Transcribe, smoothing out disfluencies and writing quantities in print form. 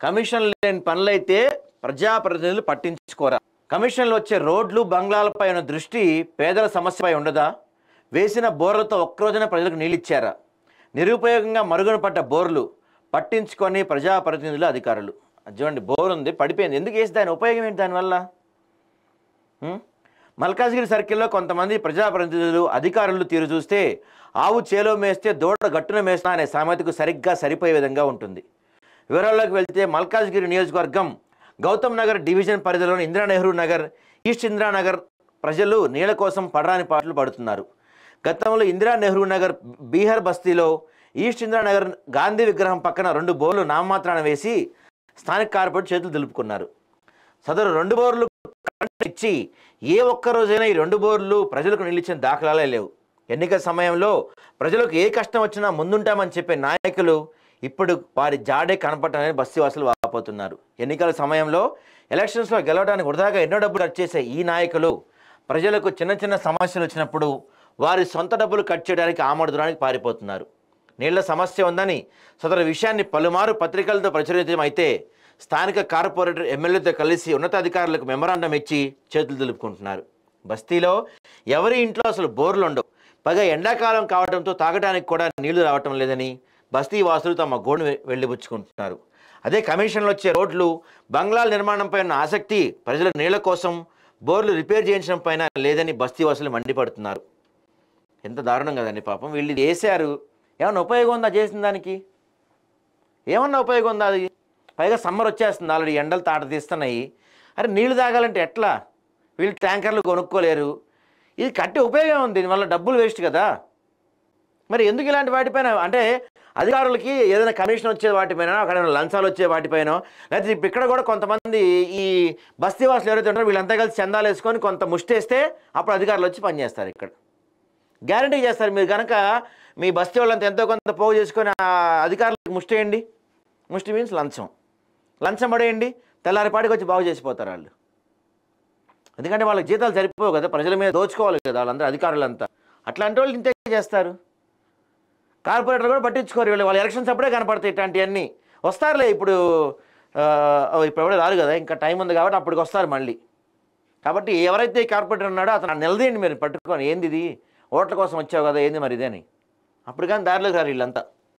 Commission లేని పనులైతే ప్రజాప్రతినిధులు పట్టించుకోరా? కమిషన్లు వచ్చే రోడ్లు బంగ్లాలపై ఉన్న దృష్టి పేదల సమస్యపై ఉండదా? వేసిన బోర్లతో ఒక్కరోజున ప్రజలకు నీళ్ళు ఇచ్చారా? నిరుపయోగంగా మరుగున పడ్డ బోర్లు పట్టించుకొని ప్రజాప్రతినిధులు అధికారులు. చూడండి, బోర్ ఉంది, పడిపోయింది, ఎందుకు వేసి దాని ఉపయోగం ఏంటి దానివల్ల? మల్కాజ్గిరి సర్కిల్లో కొంతమంది ప్రజాప్రతినిధులు అధికారులు తీరు చూస్తే ఆవు చేలో మేస్తే దూడ గట్టున మేస్తా అనే సామెతకు సరిగ్గా సరిపోయే విధంగా ఉంటుంది. వివరాల్లోకి వెళ్తే మల్కాజ్గిరి నియోజకవర్గం గౌతమ్ నగర్ డివిజన్ పరిధిలోని ఇందిరా నెహ్రూ నగర్, ఈస్ట్ ఇందిరానగర్ ప్రజలు నీళ్ల కోసం పడరాని పాటలు పడుతున్నారు. గతంలో ఇందిరా నెహ్రూ నగర్ బీహార్ బస్తీలో ఈస్ట్ ఇందిరానగర్ గాంధీ విగ్రహం పక్కన 2 బోర్లు నామమాత్రాన వేసి స్థానిక కార్పొరేట్ చేతులు దులుపుకున్నారు. సదరు 2 బోర్లు ఇచ్చి ఏ ఒక్క రోజైనా ఈ 2 బోర్లు ప్రజలకు నిలిచిన దాఖలాలే లేవు. ఎన్నికల సమయంలో ప్రజలకు ఏ కష్టం వచ్చినా ముందుంటామని చెప్పే నాయకులు ఇప్పుడు వారి జాడే కనపడటానికి బస్తీవాసులు వాపోతున్నారు. ఎన్నికల సమయంలో ఎలక్షన్స్లో గెలవడానికి వృధాగా ఎన్నో డబ్బులు ఖర్చు చేసే ఈ నాయకులు ప్రజలకు చిన్న చిన్న సమస్యలు వచ్చినప్పుడు వారి సొంత డబ్బులు ఖర్చు చేయడానికి ఆమోదడానికి పారిపోతున్నారు. నీళ్ల సమస్య ఉందని సదరు విషయాన్ని పలుమారు పత్రికలతో ప్రచురితం అయితే స్థానిక కార్పొరేటర్ ఎమ్మెల్యేతో కలిసి ఉన్నతాధికారులకు మెమరాండం ఇచ్చి చేతులు దులుపుకుంటున్నారు. బస్తీలో ఎవరి ఇంట్లో అసలు బోర్లు ఉండవు. పైగా ఎండాకాలం కావడంతో తాగడానికి కూడా నీళ్లు రావటం లేదని బస్తీ వాసులు తమ గోడును వెళ్ళిపుచ్చుకుంటున్నారు. అదే కమిషన్లు వచ్చే రోడ్లు బంగ్లాల నిర్మాణంపై ఉన్న ఆసక్తి ప్రజల నీళ్ల కోసం బోర్లు రిపేర్ చేయించడం పైన లేదని బస్తీ వాసులు మండిపడుతున్నారు. ఎంత దారుణం కదండి పాపం. వీళ్ళు వేసారు, ఏమన్నా ఉపయోగం ఉందా? చేసిన దానికి ఏమన్నా ఉపయోగం ఉందా? అది పైగా సమ్మర్ వచ్చేస్తుంది, ఆల్రెడీ ఎండలు తాట తీస్తున్నాయి. అరే నీళ్లు తాగాలంటే ఎట్లా? వీళ్ళు ట్యాంకర్లు కొనుక్కోలేరు. ఇది కట్టి ఉపయోగం ఉంది, దీనివల్ల డబ్బులు వేస్ట్ కదా. మరి ఎందుకు ఇలాంటి వాటిపైన అంటే అధికారులకి ఏదైనా కమిషన్ వచ్చే వాటిపైన, అక్కడ లంచాలు వచ్చే వాటిపైన, లేకపోతే ఇక్కడ కూడా కొంతమంది ఈ బస్తీవాసులు ఎవరైతే ఉంటారో వీళ్ళంతా కలిసి చందాలు వేసుకొని కొంత ముష్టేస్తే అప్పుడు అధికారులు వచ్చి పనిచేస్తారు. ఇక్కడ గ్యారంటీ చేస్తారు. మీరు కనుక మీ బస్తీ వాళ్ళంతా ఎంతో కొంత పోగు చేసుకొని ఆ అధికారులకు ముష్టేయండి. ముష్టి మీన్స్ లంచం పడేయండి, తెల్లారిపాటికి వచ్చి బాగు చేసిపోతారు వాళ్ళు. ఎందుకంటే వాళ్ళకి జీతాలు సరిపోవు కదా, ప్రజల మీద దోచుకోవాలి కదా వాళ్ళందరూ అధికారులంతా. అట్లాంటి వాళ్ళు ఇంతే చేస్తారు. కార్పొరేటర్ కూడా పట్టించుకోరు. వాళ్ళ ఎలక్షన్స్ అప్పుడే కనపడతాయి ఇట్లాంటివన్నీ. వస్తారులే, ఇప్పుడు ఎవడే రాదు కదా, ఇంకా టైం ఉంది కాబట్టి అప్పటికి వస్తారు మళ్ళీ. కాబట్టి ఎవరైతే కార్పొరేటర్ ఉన్నాడో అతను నిలదీయండి, మీరు పట్టుకొని ఏంది ఇది, ఓట్ల కోసం వచ్చావు కదా ఏంది మరి ఇదని. అప్పుడు కానీ దారిలోకి రారు వీళ్ళంతా.